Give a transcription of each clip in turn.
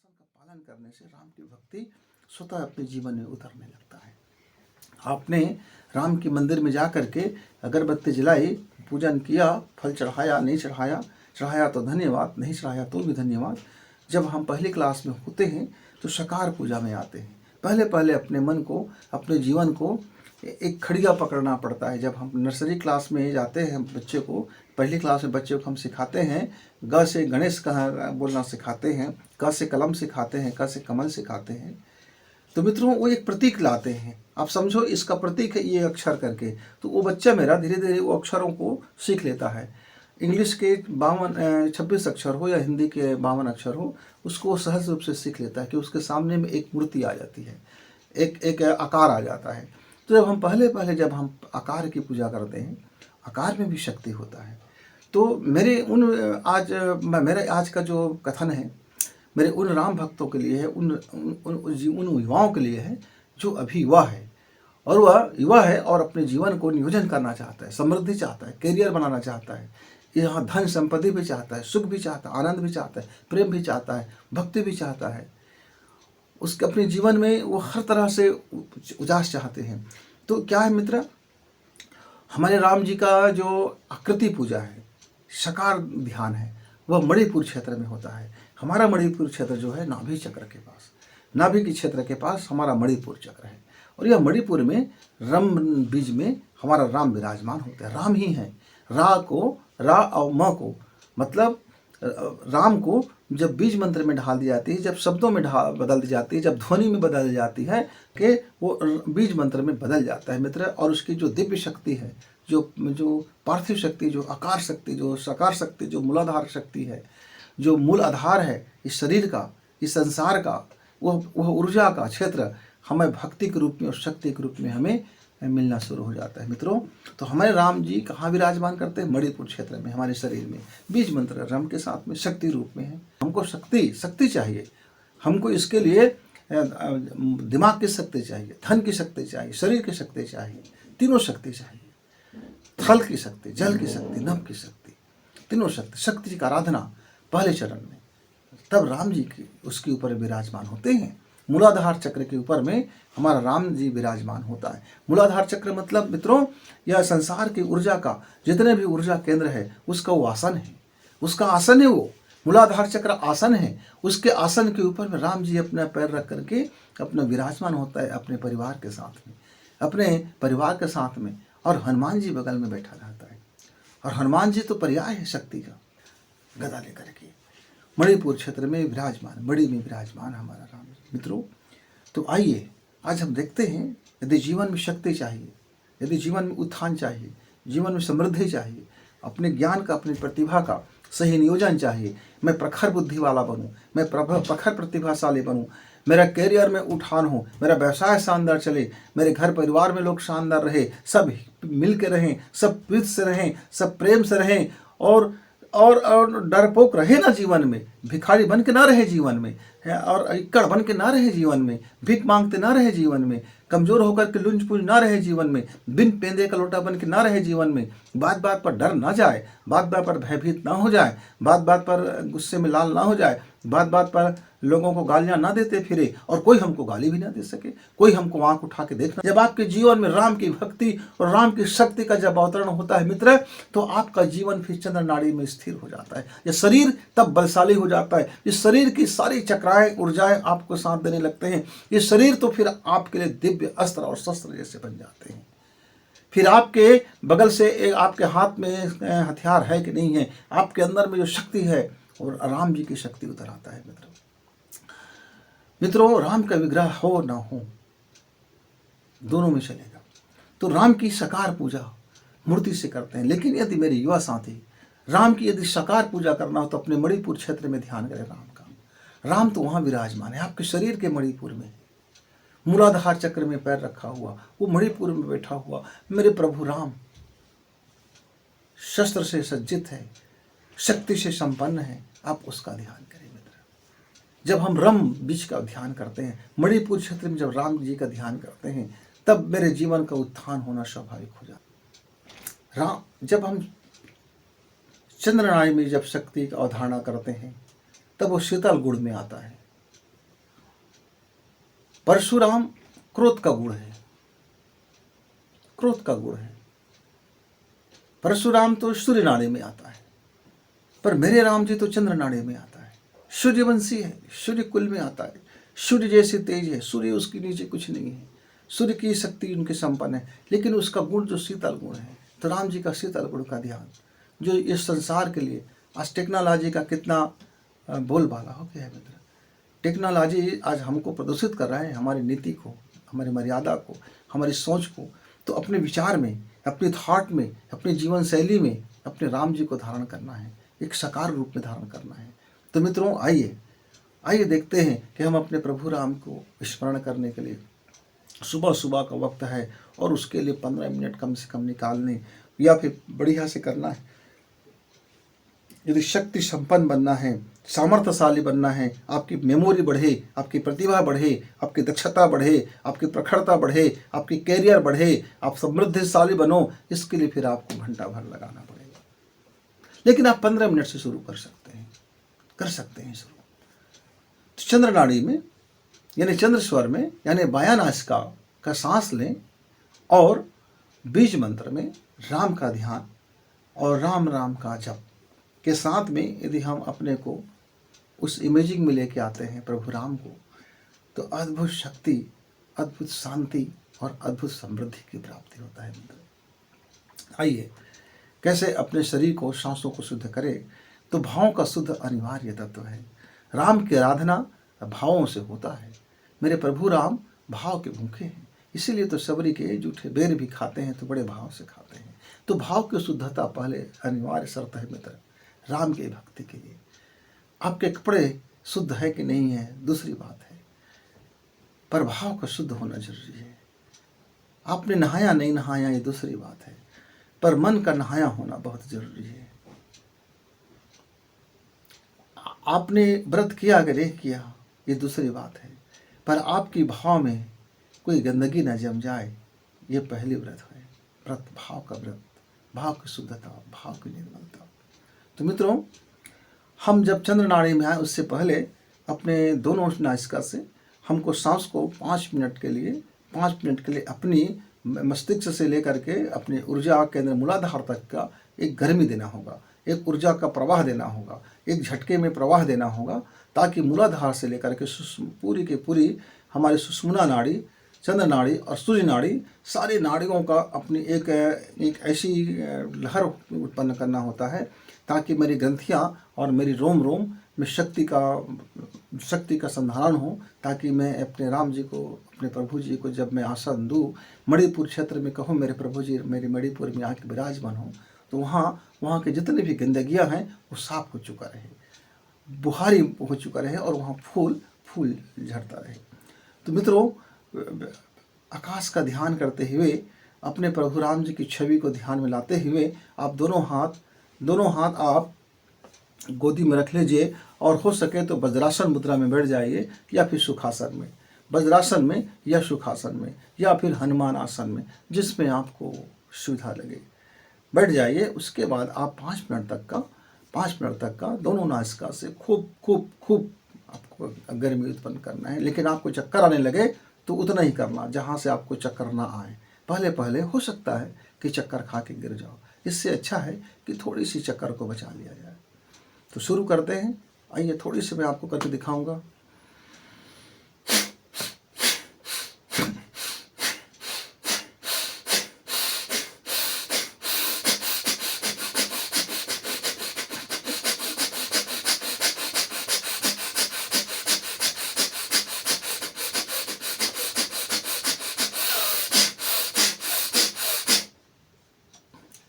दर्शन का पालन करने से राम की भक्ति स्वतः अपने जीवन में उतरने लगता है। आपने राम के मंदिर में जा कर के अगरबत्ती जलाई, पूजन किया, फल चढ़ाया, नहीं चढ़ाया, चढ़ाया तो धन्यवाद, नहीं चढ़ाया तो भी धन्यवाद। जब हम पहली क्लास में होते हैं तो शकार पूजा में आते हैं। पहले पहले अपने मन को, अपने जीवन को एक खड़िया पकड़ना पड़ता है। जब हम नर्सरी क्लास में जाते हैं, बच्चे को पहली क्लास में बच्चे को हम सिखाते हैं, ग से गणेश कहाँ बोलना सिखाते हैं, क से कलम सिखाते हैं, क से कमल सिखाते हैं। तो मित्रों वो एक प्रतीक लाते हैं, आप समझो इसका प्रतीक है ये अक्षर करके, तो वो बच्चा मेरा धीरे धीरे वो अक्षरों को सीख लेता है। इंग्लिश के 26 अक्षर हो या हिंदी के 52 अक्षर हो, उसको सहज रूप से सीख लेता है कि उसके सामने में एक मूर्ति आ जाती है, एक आकार आ जाता है। तो जब हम पहले आकार की पूजा करते हैं, आकार में भी शक्ति होता है। तो मेरे आज का जो कथन है मेरे उन राम भक्तों के लिए है, उन युवाओं के लिए है जो अभी युवा है, और वह युवा है और अपने जीवन को नियोजन करना चाहता है, समृद्धि चाहता है, करियर बनाना चाहता है, यहाँ धन संपत्ति भी चाहता है, सुख भी चाहता है, आनंद भी चाहता है, प्रेम भी चाहता है, भक्ति भी चाहता है। उसके अपने जीवन में वो हर तरह से उजास चाहते हैं। तो क्या है मित्र, हमारे राम जी का जो आकृति पूजा है, शकार ध्यान है, वह मणिपुर क्षेत्र में होता है। हमारा मणिपुर क्षेत्र जो है नाभि चक्र के पास, नाभि के क्षेत्र के पास हमारा मणिपुर चक्र है, और यह मणिपुर में रम बीज में हमारा राम विराजमान होता है। राम ही है, रा और म को मतलब राम को जब बीज मंत्र में ढाल दी जाती है, जब शब्दों में बदल दी जाती है, जब ध्वनि में बदल जाती है कि वो बीज मंत्र में बदल जाता है मित्र। और उसकी जो दिव्य शक्ति है, जो पार्थिव शक्ति, जो आकार शक्ति, जो साकार शक्ति, जो मूलाधार शक्ति है, जो मूल आधार है इस शरीर का, इस संसार का, वह ऊर्जा का क्षेत्र हमें भक्ति के रूप में और शक्ति के रूप में हमें मिलना शुरू हो जाता है मित्रों। तो हमारे राम जी कहाँ विराजमान करते हैं? मणिपुर क्षेत्र में, हमारे शरीर में। बीज मंत्र रम के साथ में शक्ति रूप में है। हमको शक्ति चाहिए, हमको इसके लिए दिमाग की शक्ति चाहिए, धन की शक्ति चाहिए, शरीर की शक्ति चाहिए, तीनों शक्ति चाहिए, थल की शक्ति, जल की शक्ति, नभ की शक्ति, तीनों शक्ति की आराधना पहले चरण में। तब राम जी की उसके ऊपर विराजमान होते हैं। मूलाधार चक्र के ऊपर में हमारा राम जी विराजमान होता है। मूलाधार चक्र मतलब मित्रों यह संसार की ऊर्जा का, जितने भी ऊर्जा केंद्र है उसका वो आसन है, उसका आसन है, वो मूलाधार चक्र आसन है। उसके आसन के ऊपर में राम जी अपना पैर रख करके अपना विराजमान होता है अपने परिवार के साथ में, और हनुमान जी बगल में बैठा रहता है। और हनुमान जी तो पर्याय है शक्ति का, गदा लेकर के मणिपुर क्षेत्र में विराजमान, बड़ी में विराजमान हमारा राम जी। मित्रों तो आइए आज हम देखते हैं, यदि जीवन में शक्ति चाहिए, यदि जीवन में उत्थान चाहिए, जीवन में समृद्धि चाहिए, अपने ज्ञान का, अपनी प्रतिभा का सही नियोजन चाहिए, मैं प्रखर बुद्धि वाला बनूं, मैं प्रखर प्रतिभाशाली बनूं, मेरा करियर में उठान हो, मेरा व्यवसाय शानदार चले, मेरे घर परिवार में लोग शानदार रहे, सब मिल के रहें, सब प्रीत से रहें, सब प्रेम से रहें, और डरपोक रहे ना जीवन में, भिखारी बन के ना रहे जीवन में, और इक्कड़ बन के ना रहे जीवन में, भीख मांगते ना रहे जीवन में, कमजोर होकर के लुंज पुंज ना रहे जीवन में, बिन पेंदे का लोटा बन के ना रहे जीवन में, बात बात पर डर ना जाए, बात बात पर भयभीत ना हो जाए, बात बात पर गुस्से में लाल ना हो जाए, बात बात पर लोगों को गालियां ना देते फिरे, और कोई हमको गाली भी ना दे सके, कोई हमको आंख उठा के देखना। जब आपके जीवन में राम की भक्ति और राम की शक्ति का जब अवतरण होता है मित्र, तो आपका जीवन फिर चंद्र नाड़ी में स्थिर हो जाता है। ये शरीर तब बलशाली हो जाता है। इस शरीर की सारी चक्राएं, ऊर्जाएं आपको साथ देने लगते हैं। ये शरीर तो फिर आपके लिए दिव्य अस्त्र और शस्त्र जैसे बन जाते हैं। फिर आपके बगल से आपके हाथ में हथियार है कि नहीं है, आपके अंदर में जो शक्ति है, और राम जी की शक्ति उतर आता है मित्रों। राम का विग्रह हो ना हो, दोनों में चलेगा। तो राम की साकार पूजा मूर्ति से करते हैं, लेकिन यदि मेरे युवा साथी राम की यदि साकार पूजा करना हो तो अपने मणिपुर क्षेत्र में ध्यान करें राम का। राम तो वहां विराजमान है, आपके शरीर के मणिपुर में, मूलाधार चक्र में पैर रखा हुआ, वो मणिपुर में बैठा हुआ मेरे प्रभु राम शस्त्र से सज्जित है, शक्ति से संपन्न है। आप उसका ध्यान करें मित्र। जब हम रम बीज का ध्यान करते हैं, मणिपुर क्षेत्र में जब राम जी का ध्यान करते हैं, तब मेरे जीवन का उत्थान होना स्वाभाविक हो जाता है। जब हम चंद्रनाड़ी में जब शक्ति का अवधारणा करते हैं, तब वो शीतल गुण में आता है। परशुराम क्रोध का गुण है, क्रोध का गुण है। परशुराम तो सूर्य नाड़ी में आता है, पर मेरे राम जी तो चंद्र नाड़ी में आता है। सूर्यवंशी है, सूर्य कुल में आता है, सूर्य जैसे तेज है, सूर्य उसके नीचे कुछ नहीं है, सूर्य की शक्ति उनके संपन्न है, लेकिन उसका गुण जो शीतल गुण है। तो राम जी का शीतल गुण का ध्यान, जो इस संसार के लिए आज टेक्नोलॉजी का कितना बोलबाला हो गया है मित्र। टेक्नोलॉजी आज हमको प्रदूषित कर रहा है, हमारी नीति को, हमारी मर्यादा को, हमारी सोच को। तो अपने विचार में, अपने थॉट में, अपनी जीवन शैली में अपने राम जी को धारण करना है, एक साकार रूप में धारण करना है। तो मित्रों आइए देखते हैं कि हम अपने प्रभु राम को स्मरण करने के लिए सुबह सुबह का वक्त है, और उसके लिए 15 मिनट कम से कम निकालने, या फिर बढ़िया से करना है। यदि शक्ति संपन्न बनना है, सामर्थ्यशाली बनना है, आपकी मेमोरी बढ़े, आपकी प्रतिभा बढ़े, आपकी दक्षता बढ़े, आपकी प्रखरता बढ़े, आपकी कैरियर बढ़े, आप समृद्धिशाली बनो, इसके लिए फिर आपको घंटा भर लगाना पड़ेगा। लेकिन आप 15 मिनट से शुरू कर सकते हैं शुरू। तो चंद्र नाड़ी में यानी चंद्र स्वर में यानी बायां नासिका का सांस लें, और बीज मंत्र में राम का ध्यान और राम राम का जप के साथ में यदि हम अपने को उस इमेजिंग में लेके आते हैं प्रभु राम को, तो अद्भुत शक्ति, अद्भुत शांति और अद्भुत समृद्धि की प्राप्ति होता है मित्र। आइए कैसे अपने शरीर को, सांसों को शुद्ध करें। तो भावों का शुद्ध अनिवार्य तत्व है। राम की आराधना भावों से होता है। मेरे प्रभु राम भाव के भूखे हैं, इसीलिए तो सबरी के जूठे बेर भी खाते हैं तो बड़े भाव से खाते हैं। तो भाव की शुद्धता पहले अनिवार्य शर्त है मित्र राम की भक्ति के लिए। आपके कपड़े शुद्ध है कि नहीं है दूसरी बात है, पर भाव का शुद्ध होना जरूरी है। आपने नहाया नहीं नहाया ये दूसरी बात है, पर मन का नहाया होना बहुत जरूरी है। आपने व्रत किया कि नहीं किया ये दूसरी बात है, पर आपकी भाव में कोई गंदगी न जम जाए, ये पहली व्रत है। व्रत भाव का व्रत, भाव की शुद्धता, भाव की निर्मलता। तो मित्रों, हम जब चंद्र नाड़ी में आए उससे पहले अपने दोनों नासिका से हमको सांस को 5 मिनट के लिए अपनी मस्तिष्क से लेकर के अपनी ऊर्जा केंद्र मूलाधार तक का एक गर्मी देना होगा, एक ऊर्जा का प्रवाह देना होगा, एक झटके में प्रवाह देना होगा, ताकि मूलाधार से लेकर के पूरी की पूरी हमारी सुषुम्ना नाड़ी, चंद्र नाड़ी और सूर्य नाड़ी, सारी नाड़ियों का अपनी एक ऐसी लहर उत्पन्न करना होता है, ताकि मेरी ग्रंथियाँ और मेरी रोम रोम में शक्ति का संधारण हो, ताकि मैं अपने राम जी को, अपने प्रभु जी को जब मैं आसन दूँ, मणिपुर क्षेत्र में कहूँ मेरे प्रभु जी मेरे मणिपुर में आके विराजमान हो, तो वहाँ के जितने भी गंदगियाँ हैं वो साफ हो चुका रहे, बुहारी हो चुका रहे, और वहाँ फूल झड़ता रहे। तो मित्रों, आकाश का ध्यान करते हुए, अपने प्रभु राम जी की छवि को ध्यान में लाते हुए, आप दोनों हाथ आप गोदी में रख लीजिए, और हो सके तो वज्रासन मुद्रा में बैठ जाइए, या फिर सुखासन में, वज्रासन में या सुखासन में, या फिर हनुमान आसन में, जिसमें आपको सुविधा लगे बैठ जाइए। उसके बाद आप 5 मिनट तक का दोनों नासिका से खूब आपको गर्मी उत्पन्न करना है। लेकिन आपको चक्कर आने लगे तो उतना ही करना जहाँ से आपको चक्कर ना आए। पहले हो सकता है कि चक्कर खा के गिर जाओ, इससे अच्छा है कि थोड़ी सी चक्कर को बचा लिया जाए। तो शुरू करते हैं। आइए थोड़ी सी मैं आपको करके दिखाऊंगा।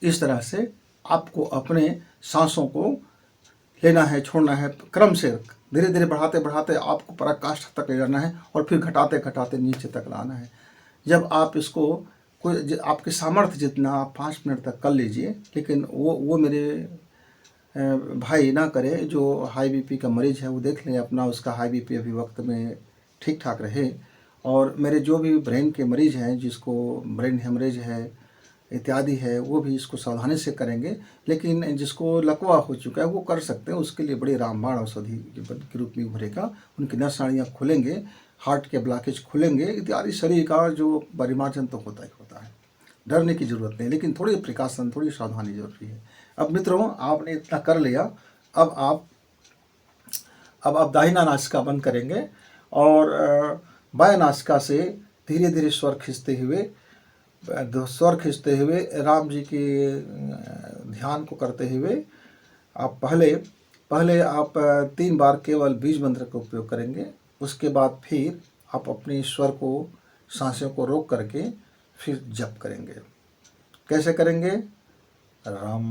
इस तरह से आपको अपने सांसों को लेना है, छोड़ना है, क्रम से धीरे धीरे बढ़ाते आपको पराकाष्ठा तक ले जाना है, और फिर घटाते नीचे तक लाना है। जब आप इसको कोई आपके सामर्थ्य जितना आप 5 मिनट तक कर लीजिए। लेकिन वो मेरे भाई ना करे जो हाई बीपी का मरीज़ है, वो देख लें अपना उसका हाई बीपी अभी वक्त में ठीक ठाक रहे। और मेरे जो भी ब्रेन के मरीज़ हैं, जिसको ब्रेन हेमरेज है इत्यादि है, वो भी इसको सावधानी से करेंगे। लेकिन जिसको लकवा हो चुका है वो कर सकते हैं, उसके लिए बड़ी रामबाण औषधि के रूप में उभरेगा। उनकी नस नाड़ियाँ खुलेंगे, हार्ट के ब्लॉकेज खुलेंगे इत्यादि। शरीर का जो परिमार्जन तो होता ही होता है, डरने की ज़रूरत नहीं, लेकिन थोड़ी प्रिकॉशन, थोड़ी सावधानी जरूरी है। अब मित्रों, आपने इतना कर लिया, अब आप दाहिना नासिका बंद करेंगे और बाएं नासिका से धीरे धीरे स्वर खींचते हुए राम जी के ध्यान को करते हुए आप पहले आप 3 बार केवल बीज मंत्र का उपयोग करेंगे। उसके बाद फिर आप अपने स्वर को, सांसों को रोक करके फिर जप करेंगे। कैसे करेंगे? रम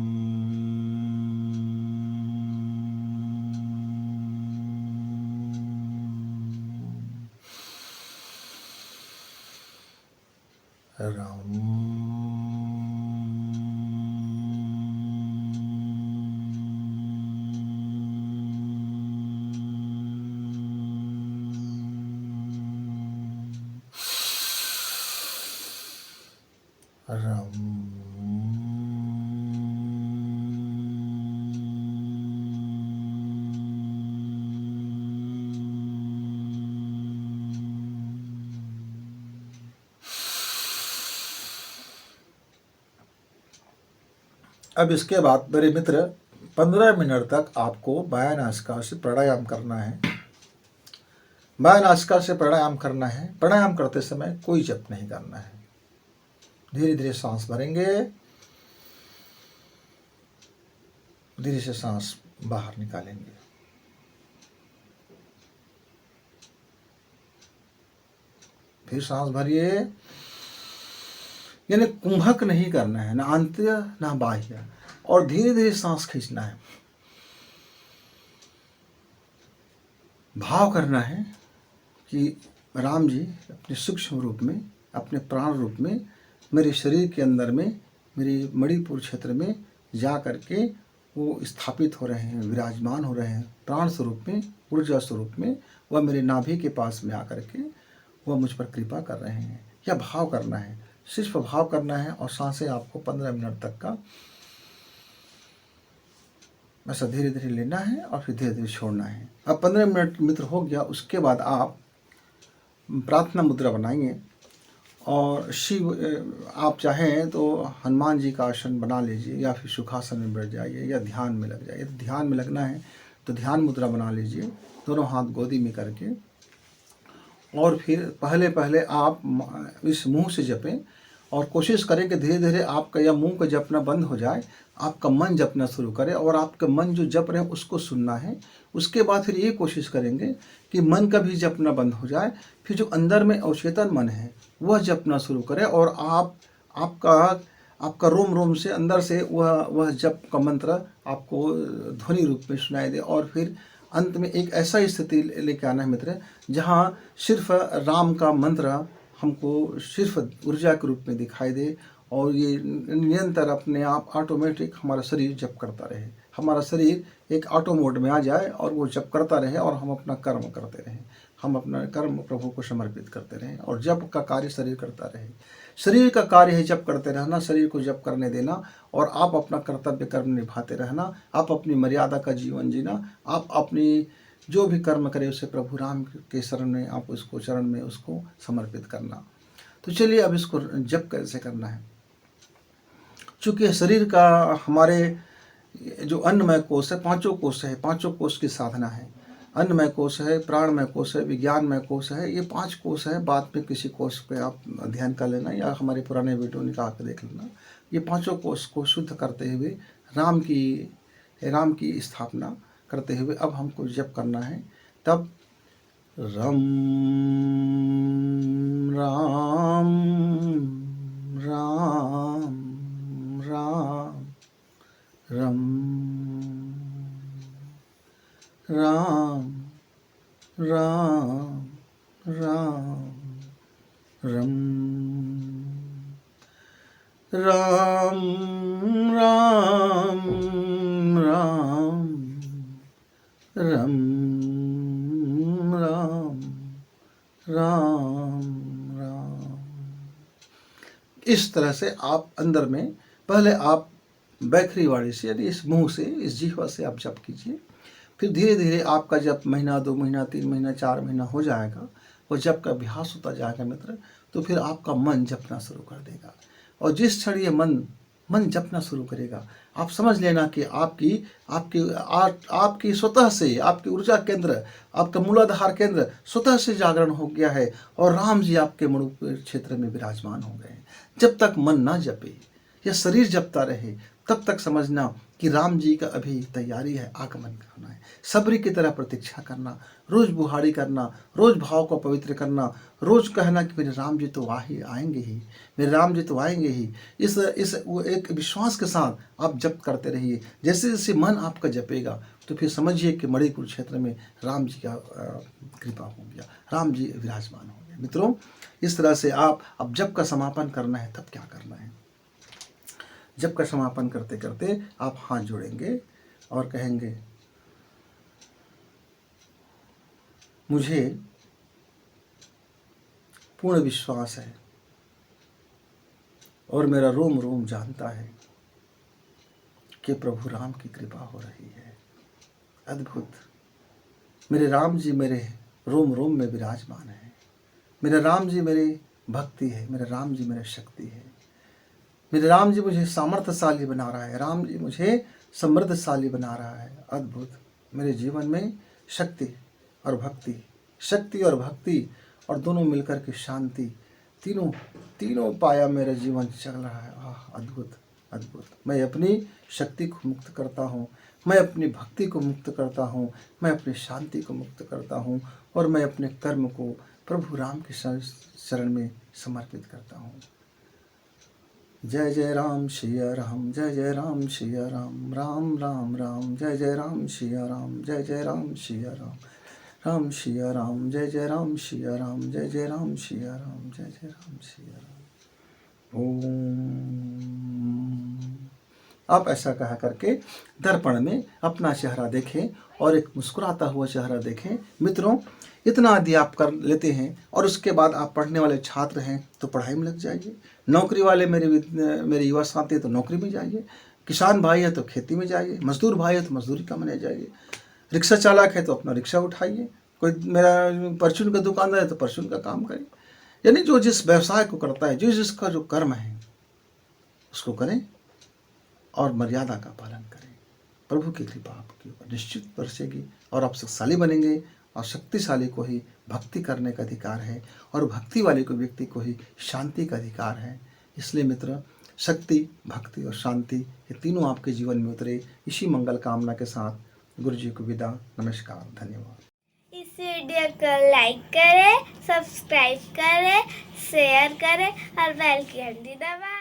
अब इसके बाद मेरे मित्र 15 मिनट तक आपको बायां नासिका से प्राणायाम करना है। बायां नासिका से प्राणायाम करना है। प्राणायाम करते समय कोई जप नहीं करना है। धीरे धीरे सांस भरेंगे, धीरे से सांस बाहर निकालेंगे। फिर सांस भरिए, यानी कुंभक नहीं करना है, ना आंतर्य ना बाह्य, और धीरे धीरे सांस खींचना है। भाव करना है कि राम जी अपने सूक्ष्म रूप में, अपने प्राण रूप में मेरे शरीर के अंदर में, मेरे मणिपुर क्षेत्र में जा करके वो स्थापित हो रहे हैं, विराजमान हो रहे हैं। प्राण स्वरूप में, ऊर्जा स्वरूप में वह मेरे नाभि के पास में आकर के वह मुझ पर कृपा कर रहे हैं। यह भाव करना है, सिर्फ भाव करना है। और सांसें आपको 15 मिनट तक का ऐसा धीरे धीरे लेना है और फिर धीरे धीरे छोड़ना है। अब 15 मिनट मित्र हो गया। उसके बाद आप प्रार्थना मुद्रा बनाइए और आप चाहें तो हनुमान जी का आसन बना लीजिए, या फिर सुखासन में बैठ जाइए, या ध्यान में लग जाइए। ध्यान में लगना है तो ध्यान मुद्रा बना लीजिए, दोनों हाथ गोदी में करके। और फिर पहले आप इस मुंह से जपें और कोशिश करें कि धीरे धीरे आपका यह मुंह का जपना बंद हो जाए, आपका मन जपना शुरू करे और आपका मन जो जप रहे हैं उसको सुनना है। उसके बाद फिर ये कोशिश करेंगे कि मन का भी जपना बंद हो जाए, फिर जो अंदर में अवचेतन मन है वह जपना शुरू करे और आपका रोम रोम से अंदर से वह जप का मंत्र आपको ध्वनि रूप में सुनाई दे। और फिर अंत में एक ऐसा स्थिति लेके आना है मित्र, जहाँ सिर्फ राम का मंत्र हमको सिर्फ ऊर्जा के रूप में दिखाई दे और ये निरंतर अपने आप ऑटोमेटिक हमारा शरीर जप करता रहे। हमारा शरीर एक ऑटो मोड में आ जाए और वो जप करता रहे और हम अपना कर्म करते रहें। हम अपना कर्म प्रभु को समर्पित करते रहें और जप का कार्य शरीर करता रहे। शरीर का कार्य है जप करते रहना, शरीर को जप करने देना और आप अपना कर्तव्य कर्म निभाते रहना। आप अपनी मर्यादा का जीवन जीना। आप अपनी जो भी कर्म करे उसे प्रभु राम के शरण में, आप उसको चरण में उसको समर्पित करना। तो चलिए अब इसको जप कैसे करना है। चूँकि शरीर का हमारे जो अन्नमय कोश है, पांचों कोश है, पांचों कोश की साधना है। अन्नमय कोश है, प्राणमय कोश है, विज्ञानमय कोश है। ये 5 कोश है। बाद में किसी कोश पे आप अध्ययन कर लेना या हमारे पुराने वीडियो निकाल कर देख लेना। ये पांचों कोश को शुद्ध करते हुए राम की स्थापना करते हुए अब हमको जप करना है। तब रम राम राम राम रम राम राम राम रम राम राम राम रम राम राम राम। इस तरह से आप अंदर में पहले आप बैखरी वाणी से यानी इस मुंह से, इस जीह्वा से आप जप कीजिए। फिर धीरे धीरे आपका जब महीना, 2 महीना, 3 महीना, 4 महीना हो जाएगा, वो जप का अभ्यास होता जाएगा मित्र, तो फिर आपका मन जपना शुरू कर देगा। और जिस क्षण ये मन जपना शुरू करेगा, आप समझ लेना कि आपकी स्वतः से आपकी ऊर्जा केंद्र, आपका मूलाधार केंद्र स्वतः से जागरण हो गया है और राम जी आपके मणिपुर क्षेत्र में विराजमान हो गए हैं। जब तक मन ना जपे या शरीर जपता रहे, तब तक समझना कि राम जी का अभी तैयारी है, आगमन करना है। सबरी की तरह प्रतीक्षा करना, रोज बुहारी करना, रोज भाव को पवित्र करना, रोज कहना कि मेरे राम जी तो आएंगे ही, मेरे राम जी तो आएंगे ही। इस वो एक विश्वास के साथ आप जप करते रहिए। जैसे जैसे मन आपका जपेगा, तो फिर समझिए कि मणिपुर क्षेत्र में राम जी का कृपा हो गया, राम जी विराजमान हो गए। मित्रों, इस तरह से आप अब जप का समापन करना है, तब क्या करना है? जप का समापन करते करते आप हाथ जोड़ेंगे और कहेंगे, मुझे पूर्ण विश्वास है और मेरा रोम रोम जानता है कि प्रभु राम की कृपा हो रही है। अद्भुत! मेरे राम जी मेरे रोम रोम में विराजमान है। मेरे राम जी मेरी भक्ति है, मेरे राम जी मेरी शक्ति है। मेरे राम जी मुझे सामर्थ्यशाली बना रहा है, राम जी मुझे समृद्धशाली बना रहा है। अद्भुत! मेरे जीवन में शक्ति और भक्ति और दोनों मिलकर के शांति, तीनों पाया मेरा जीवन चल रहा है। अद्भुत अद्भुत! मैं अपनी शक्ति को मुक्त करता हूँ, मैं अपनी भक्ति को मुक्त करता हूँ, मैं अपनी शांति को मुक्त करता हूँ और मैं अपने कर्म को प्रभु राम के शरण में समर्पित करता हूँ। जय जय राम सिया राम, जय जय राम सिया राम, राम राम राम, जय जय राम सिया राम, जय जय राम सिया राम, राम सिया राम, जय जय राम सिया राम, जय जय राम सिया राम, जय जय राम सिया राम। ओम। आप ऐसा कहा करके दर्पण में अपना चेहरा देखें और एक मुस्कुराता हुआ चेहरा देखें। मित्रों, इतना यदि आप कर लेते हैं और उसके बाद आप पढ़ने वाले छात्र हैं तो पढ़ाई में लग जाइए, नौकरी वाले मेरे युवा साथी तो नौकरी में जाइए, किसान भाई है तो खेती में जाइए, मजदूर भाई है तो मजदूरी करने जाइए, रिक्शा चालक है तो अपना रिक्शा उठाइए, कोई मेरा परचून का दुकानदार है तो परचून का काम करें। यानी जो जिस व्यवसाय को करता है, जिसका जो कर्म है उसको करें और मर्यादा का पालन करें। प्रभु की कृपा आपके ऊपर निश्चित बरसेगी और आप शक्तिशाली बनेंगे। और शक्तिशाली को ही भक्ति करने का अधिकार है और भक्ति वाले को व्यक्ति को ही शांति का अधिकार है। इसलिए मित्र, शक्ति, भक्ति और शांति ये तीनों आपके जीवन में उतरे, इसी मंगल कामना के साथ गुरु जी को विदा। नमस्कार, धन्यवाद। इस वीडियो को लाइक करें, सब्सक्राइब करें, शेयर करें और बेल की घंटी दबाएं।